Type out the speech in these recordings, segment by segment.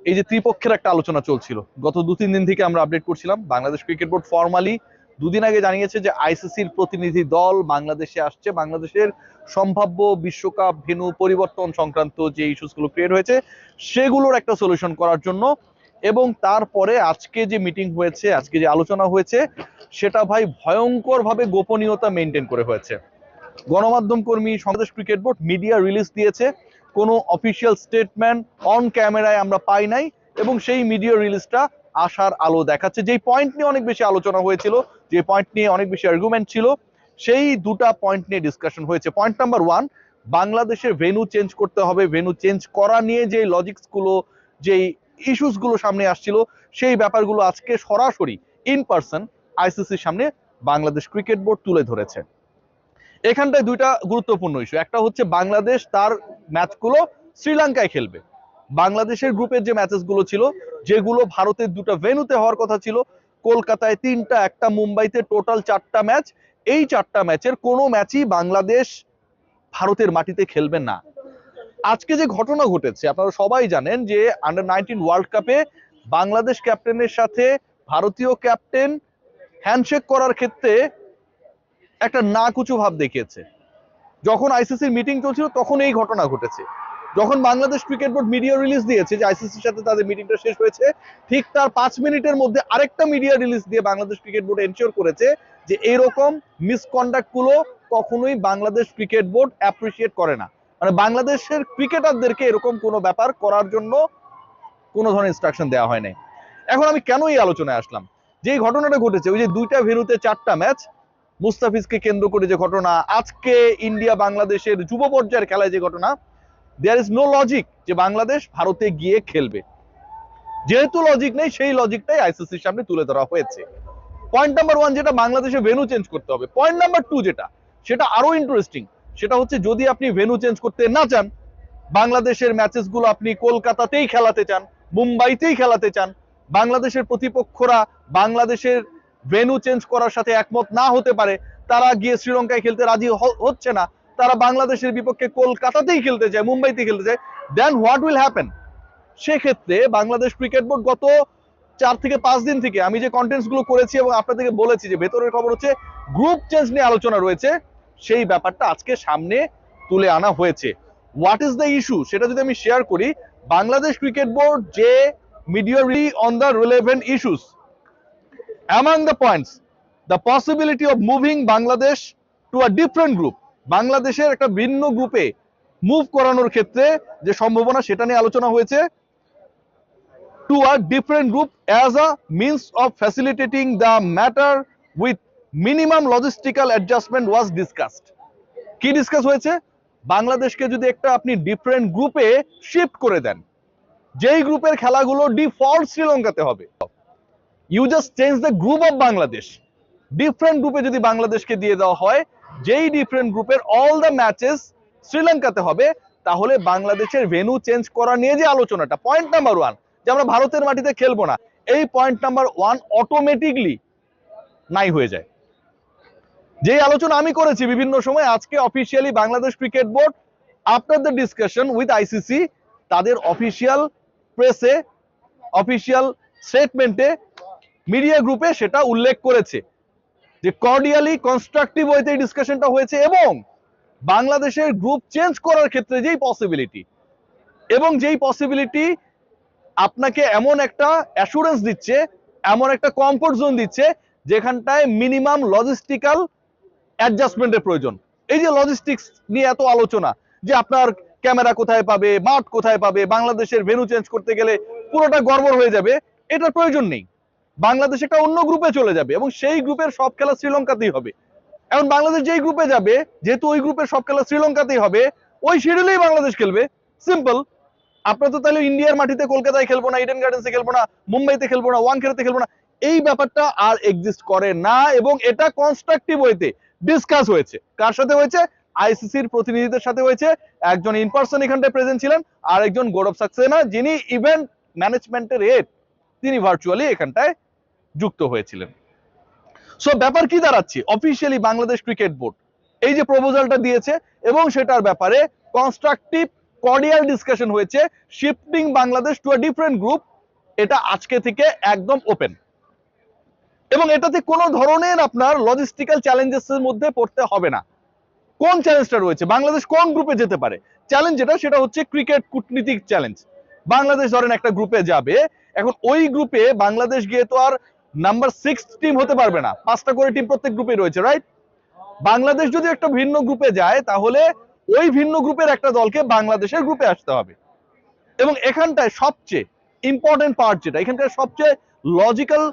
এই যে ত্রিপক্ষের একটা আলোচনা চলছিল গত 2-3 দিন থেকে আমরা আপডেট করছিলাম। বাংলাদেশ ক্রিকেট বোর্ড ফর্মালি 2 দিন আগে জানিয়েছে যে আইসিসির প্রতিনিধি দল বাংলাদেশে আসছে, বাংলাদেশের সম্ভাব্য বিশ্বকাপ ভেন্যু পরিবর্তন সংক্রান্ত যে ইস্যুসগুলো ক্রিয়েট হয়েছে সেগুলোর একটা সলিউশন করার জন্য। এবং তারপরে আজকে যে মিটিং হয়েছে, আজকে যে আলোচনা হয়েছে, সেটা ভাই ভয়ঙ্কর ভাবে গোপনীয়তা মেনটেন করে হয়েছে। গণমাধ্যম কর্মী Bangladesh cricket board media release দিয়েছে, কোনো অফিসিয়াল স্টেটমেন্ট অন ক্যামেরায় আমরা পাই নাই, এবং সেই মিডিয়া রিলিজটা আশার আলো দেখাচ্ছে। যেই পয়েন্ট নিয়ে অনেক বেশি আলোচনা হয়েছিল, যে পয়েন্ট নিয়ে অনেক বেশি আর্গুমেন্ট ছিল, সেই দুটা পয়েন্ট নিয়ে ডিসকাশন হয়েছে। পয়েন্ট নাম্বার 1, বাংলাদেশের ভেন্যু চেঞ্জ করতে হবে। ভেন্যু চেঞ্জ করা নিয়ে যে লজিক্সগুলো, যেই ইস্যুসগুলো সামনে আসছিল, সেই ব্যাপারগুলো আজকে সরাসরি ইন পার্সন আইসিসির সামনে বাংলাদেশ ক্রিকেট বোর্ড তুলে ধরেছে। এখানটায় দুইটা গুরুত্বপূর্ণ ইস্যু। একটা হচ্ছে বাংলাদেশ তার ম্যাচগুলো শ্রীলঙ্কায় খেলবে। বাংলাদেশের গ্রুপের যে ম্যাচেসগুলো ছিল, যেগুলো ভারতের দুটো ভেন্যুতে হওয়ার কথা ছিল, কলকাতায় 3টা, একটা মুম্বাইতে, টোটাল 4টা ম্যাচ। এই 4টা ম্যাচের কোনো ম্যাচই বাংলাদেশ ভারতের মাটিতে খেলবে না। আজকে যে ঘটনা ঘটেছে আপনারা সবাই জানেন যে আন্ডার-19 ওয়ার্ল্ড কাপে বাংলাদেশ ক্যাপ্টেনের সাথে ভারতীয় ক্যাপ্টেন হ্যান্ডশেক করার ক্ষেত্রে একটা নাকুচু ভাব দেখিয়েছে। যখন আইসিসির মিটিং চলছিল তখন এই ঘটনা ঘটেছে। যখন Bangladesh cricket board media release দিয়েছে যে আইসিসির সাথে তাদের মিটিংটা শেষ হয়েছে, ঠিক তার 5 মিনিটের মধ্যে আরেকটা মিডিয়া রিলিজ দিয়ে বাংলাদেশ ক্রিকেট বোর্ড এনশিওর করেছে যে এরকম মিসকন্ডাক্ট গুলো কখনোই বাংলাদেশ ক্রিকেট বোর্ড অ্যাপ্রিসিয়েট করে না। মানে বাংলাদেশের ক্রিকেটারদেরকে এরকম কোনো ব্যাপার করার জন্য কোনো ধরনের ইনস্ট্রাকশন দেওয়া হয় নাই। এখন আমি কেন এই আলোচনায় আসলাম, যে ঘটনাটা ঘটেছে, ওই যে 2টা ভেন্যুতে 4টা ম্যাচ, মুস্তাফিজকে কেন্দ্র করে যে ঘটনা, আজকে ইন্ডিয়া বাংলাদেশের যুব পর্যায়ের খেলায় যে ঘটনা, দেয়ার ইজ নো লজিক যে বাংলাদেশ ভারতে গিয়ে খেলবে। যেহেতু লজিক নেই, সেই লজিকটাই আইসিসির সামনে তুলে ধরা হয়েছে। পয়েন্ট নাম্বার 1 যেটা, বাংলাদেশে ভেন্যু চেঞ্জ করতে হবে। পয়েন্ট নাম্বার 2 যেটা, সেটা আরো ইন্টারেস্টিং। সেটা হচ্ছে যদি আপনি ভেন্যু চেঞ্জ করতে না চান, বাংলাদেশের ম্যাচেস গুলো আপনি কলকাতাতেই খেলাতে চান, মুম্বাইতেই খেলাতে চান, বাংলাদেশের প্রতিপক্ষরা বাংলাদেশের ভেন্যু চেঞ্জ করার সাথে একমত না হতে পারে, তারা গিয়ে শ্রীলঙ্কায় খেলতে রাজি হচ্ছে না, তারা বাংলাদেশের বিপক্ষে কলকাতাতেই খেলতে চায়, মুম্বাইতে খেলতে চায়, দেন হোয়াট উইল হ্যাপেন? সেক্ষেত্রে বাংলাদেশ ক্রিকেট বোর্ড গত 4 থেকে 5 দিন থেকে আমি যে কন্টেন্টস গুলো করেছি এবং আপনাদেরকে বলেছি যে ভেতরের খবর হচ্ছে গ্রুপ চেঞ্জ নিয়ে আলোচনা রয়েছে, সেই ব্যাপারটা আজকে সামনে তুলে আনা হয়েছে। হোয়াট ইজ দ্য ইস্যু সেটা যদি আমি শেয়ার করি, বাংলাদেশ ক্রিকেট বোর্ড যে media on the relevant issues, among the points, the possibility of moving Bangladesh to a different group, বাংলাদেশের একটা ভিন্ন গ্রুপে মুভ করানোর ক্ষেত্রে যে সম্ভাবনা, সেটা নিয়ে আলোচনা হয়েছে। To a different group as a means of facilitating the matter with minimum logistical adjustment was discussed. কি ডিসকাস হয়েছে? বাংলাদেশকে যদি একটা আপনি ডিফারেন্ট গ্রুপে শিফট করে দেন, যেই গ্রুপের খেলাগুলো ডিফল্ট শ্রীলঙ্কাতে হবে, you just change the group of Bangladesh, different গ্রুপে যদি বাংলাদেশকে দিয়ে দেওয়া হয়, যেই ডিফারেন্ট গ্রুপের অল দ্য ম্যাচেস শ্রীলঙ্কাতে হবে, তাহলে বাংলাদেশের ভেন্যু চেঞ্জ করা নিয়ে যে আলোচনাটা, পয়েন্ট নাম্বার 1 যে আমরা ভারতের মাটিতে খেলবো না, এই পয়েন্ট নাম্বার 1 অটোমেটিকলি নাই হয়ে যায়। যে আলোচনা আমি করেছি বিভিন্ন সময়, আজকে officially Bangladesh cricket board after the discussion with ICC তাদের অফিসিয়াল প্রেসে, অফিসিয়াল স্টেটমেন্টে, মিডিয়া গ্রুপে সেটা উল্লেখ করেছে যে কর্ডিয়ালি কনস্ট্রাকটিভ ওয়েতে এই ডিসকাশনটা হয়েছে, এবং বাংলাদেশের গ্রুপ চেঞ্জ করার ক্ষেত্রে যেই পসিবিলিটি, এবং যেই পসিবিলিটি আপনাকে এমন একটা অ্যাসুরেন্স দিচ্ছে, এমন একটা কমফোর্ট জোন দিচ্ছে, যেখানটায় মিনিমাম লজিস্টিক্যাল অ্যাডজাস্টমেন্টের প্রয়োজন। এই যে লজিস্টিক্স নিয়ে এত আলোচনা, যে আপনার ক্যামেরা কোথায় পাবে, মাঠ কোথায় পাবে, বাংলাদেশের ভেন্যু চেঞ্জ করতে গেলে পুরোটা গড়বড় হয়ে যাবে, এটার প্রয়োজন নেই। বাংলাদেশ একটা অন্য গ্রুপে চলে যাবে এবং সেই গ্রুপের সব খেলা শ্রীলঙ্কাতেই হবে। এখন বাংলাদেশ যেই গ্রুপে যাবে, যেহেতু ওই গ্রুপের সব খেলা শ্রীলঙ্কাতেই হবে, ওই শিডিউলেই বাংলাদেশ খেলবে। সিম্পল। আপনার তো তাহলে ইন্ডিয়ার মাটিতে কলকাতায় খেলবো না, ইডেন গার্ডেন্সে খেলবো না, মুম্বাইতে খেলবো না, ওয়াংখেড়েতে খেলবো না, এই ব্যাপারটা আর এক্সিস্ট করে না। এবং এটা কনস্ট্রাকটিভ ওয়েতে ডিসকাস হয়েছে। কার সাথে হয়েছে? আইসিসির প্রতিনিধিদের সাথে হয়েছে। একজন ইন পার্সন এখানটায় প্রেজেন্ট ছিলেন, আর একজন গৌরব সাক্সেনা, যিনি ইভেন্ট ম্যানেজমেন্টের হেড, তিনি ভার্চুয়ালি এখানটায় যুক্ত হয়েছিলেন। সো ব্যাপার কি দাঁড়াচ্ছে, অফিসিয়ালি বাংলাদেশ ক্রিকেট বোর্ড এই যে প্রপোজালটা দিয়েছে এবং সেটার ব্যাপারে কনস্ট্রাকটিভ কর্ডিয়াল ডিসকাশন হয়েছে shifting Bangladesh to a different group, এটা আজকে থেকে একদম ওপেন। এবং এটাতে কোনো ধরনের আপনার লজিস্টিক্যাল চ্যালেঞ্জেস এর মধ্যে পড়তে হবে না। কোন চ্যালেঞ্জটা রয়েছে, বাংলাদেশ কোন গ্রুপে যেতে পারে? চ্যালেঞ্জ যেটা, সেটা হচ্ছে ক্রিকেট কূটনীতিক চ্যালেঞ্জ। বাংলাদেশ ধরেন একটা গ্রুপে যাবে, এখন ওই গ্রুপে বাংলাদেশ গিয়ে তো আর নাম্বার 6 টিম হতে পারবে না, 5টা করে টিম প্রত্যেক গ্রুপে রয়েছে, রাইট? বাংলাদেশ যদি একটা ভিন্ন গ্রুপে যায়, তাহলে ওই ভিন্ন গ্রুপের একটা দলকে বাংলাদেশের গ্রুপে আসতে হবে। এবং এখানটায় সবচেয়ে ইম্পর্টেন্ট পার্ট যেটা, এখানকার সবচেয়ে লজিক্যাল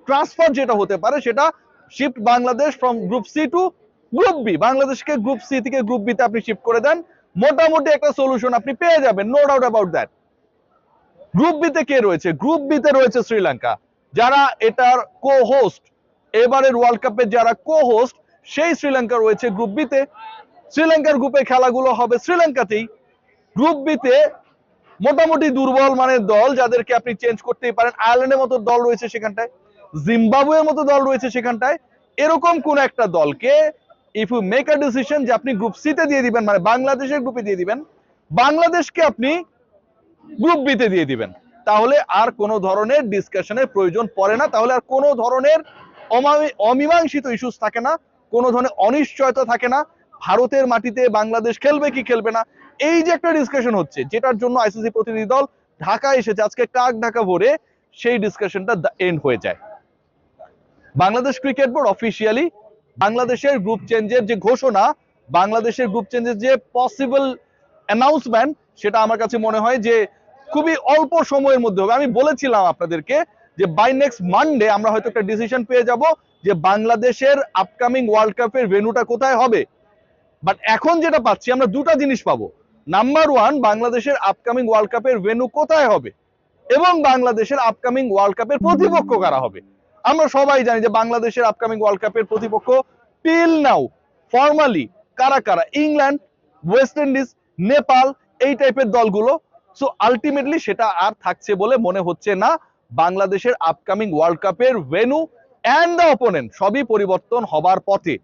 ট্রান্সফার যেটা হতে পারে, সেটা shift Bangladesh from group C to group B. বাংলাদেশকে গ্রুপ সি থেকে গ্রুপ বি তে আপনি শিফট করে দেন, মোটামুটি একটা সলিউশন আপনি পেয়ে যাবেন, no doubt about that. Group B তে কে রয়েছে? গ্রুপ বি তে রয়েছে শ্রীলঙ্কা, যারা এটার কো হোস্ট, এবারের ওয়ার্ল্ড কাপের যারা কো হোস্ট, সেই শ্রীলঙ্কা রয়েছে গ্রুপ বি তে। শ্রীলঙ্কার গ্রুপে খেলাগুলো হবে শ্রীলঙ্কাতেই। গ্রুপ বি তে মোটামুটি দুর্বল মানের দল, যাদেরকে আপনি চেঞ্জ করতেই পারেন। আয়ারল্যান্ডের মতো দল রয়েছে সেখানটায়, জিম্বাবুয়ের মতো দল রয়েছে সেখানটায়। এরকম কোন একটা দলকে if you make a decision যে আপনি গ্রুপ সি তে দিয়ে দিবেন, মানে বাংলাদেশের গ্রুপে দিয়ে দিবেন, বাংলাদেশকে আপনি গ্রুপ বি তে দিয়ে দিবেন, তাহলে আর কোনো ধরনের ডিসকাশনের প্রয়োজন পড়ে না। তাহলে আর কোনো ধরনের অমীমাংসিত ইস্যুস থাকে না, কোনো ধরনের অনিশ্চয়তা থাকে না। ভারতের মাটিতে বাংলাদেশ খেলবে কি খেলবে না, এই যে একটা ডিসকাশন হচ্ছে, যেটার জন্য আইসিসি প্রতিনিধি দল ঢাকা এসেছে আজকে কাক ঢাকা ভরে, সেই ডিসকাশনটা এন্ড হয়ে যায়। বাংলাদেশ ক্রিকেট বোর্ড অফিসিয়ালি বাংলাদেশের গ্রুপ চেঞ্জের যে ঘোষণা, বাংলাদেশের গ্রুপ চেঞ্জের যে পসিবল অ্যানাউন্সমেন্ট, সেটা আমার কাছে মনে হয় যে খুবই অল্প সময়ের মধ্যে হবে। আমি বলেছিলাম আপনাদেরকে যে বাই নেক্সট মানডে আমরা হয়তো একটা ডিসিশন পেয়ে যাব যে বাংলাদেশের আপকামিং ওয়ার্ল্ড কাপের ভেন্যুটা কোথায় হবে। বাট এখন যেটা পাচ্ছি, আমরা দুটা জিনিস পাবো। নাম্বার ওয়ান, বাংলাদেশের আপকামিং ওয়ার্ল্ড কাপের ভেন্যু কোথায় হবে, এবং বাংলাদেশের আপকামিং ওয়ার্ল্ড কাপের প্রতিপক্ষ কারা হবে। আমরা সবাই জানি যে বাংলাদেশের আপকামিং ওয়ার্ল্ড কাপের প্রতিপক্ষ টিল নাও ফর্মালি কারা কারা, ইংল্যান্ড, ওয়েস্ট ইন্ডিজ, নেপাল, এই টাইপের দলগুলো। সো আলটিমেটলি সেটা আর থাকছে বলে মনে হচ্ছে না। বাংলাদেশের আপকামিং ওয়ার্ল্ড কাপের ভেন্যু এন্ড দ্য অপোনেন্ট সবই পরিবর্তন হবার পথে।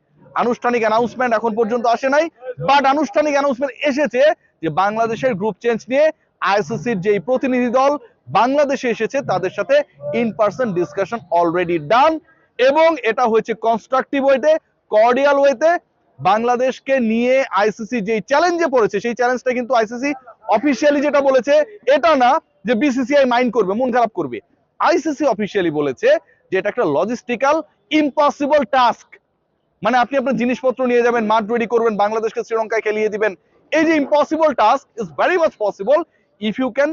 আনুষ্ঠানিক অ্যানাউন্সমেন্ট এখন পর্যন্ত আসে নাই, বাট আনুষ্ঠানিক অ্যানাউন্সমেন্ট এসেছে যে বাংলাদেশের গ্রুপ চেঞ্জ নিয়ে আইসিসির যেই প্রতিনিধি দল বাংলাদেশে এসেছে, তাদের সাথে in person discussion already done, এবং এটা হয়েছে কনস্ট্রাকটিভ ওয়েতে, কর্ডিয়াল ওয়েতে। বাংলাদেশকে নিয়ে আইসিসি যেই চ্যালেঞ্জে পড়েছে, সেই চ্যালেঞ্জটা কিন্তু আইসিসি অফিসিয়ালি যেটা বলেছে, এটা না যে বিসিসিআই মাইন্ড করবে, মন খারাপ করবে। আইসিসি অফিসিয়ালি বলেছে যে এটা একটা লজিস্টিক্যাল ইম্পসিবল টাস্ক। মানে আপনি আপনার জিনিসপত্র নিয়ে যাবেন, মাঠ রেডি করবেন, বাংলাদেশকে শ্রীলঙ্কায় খেলিয়ে দিবেন, এই যে impossible task is very much possible if you can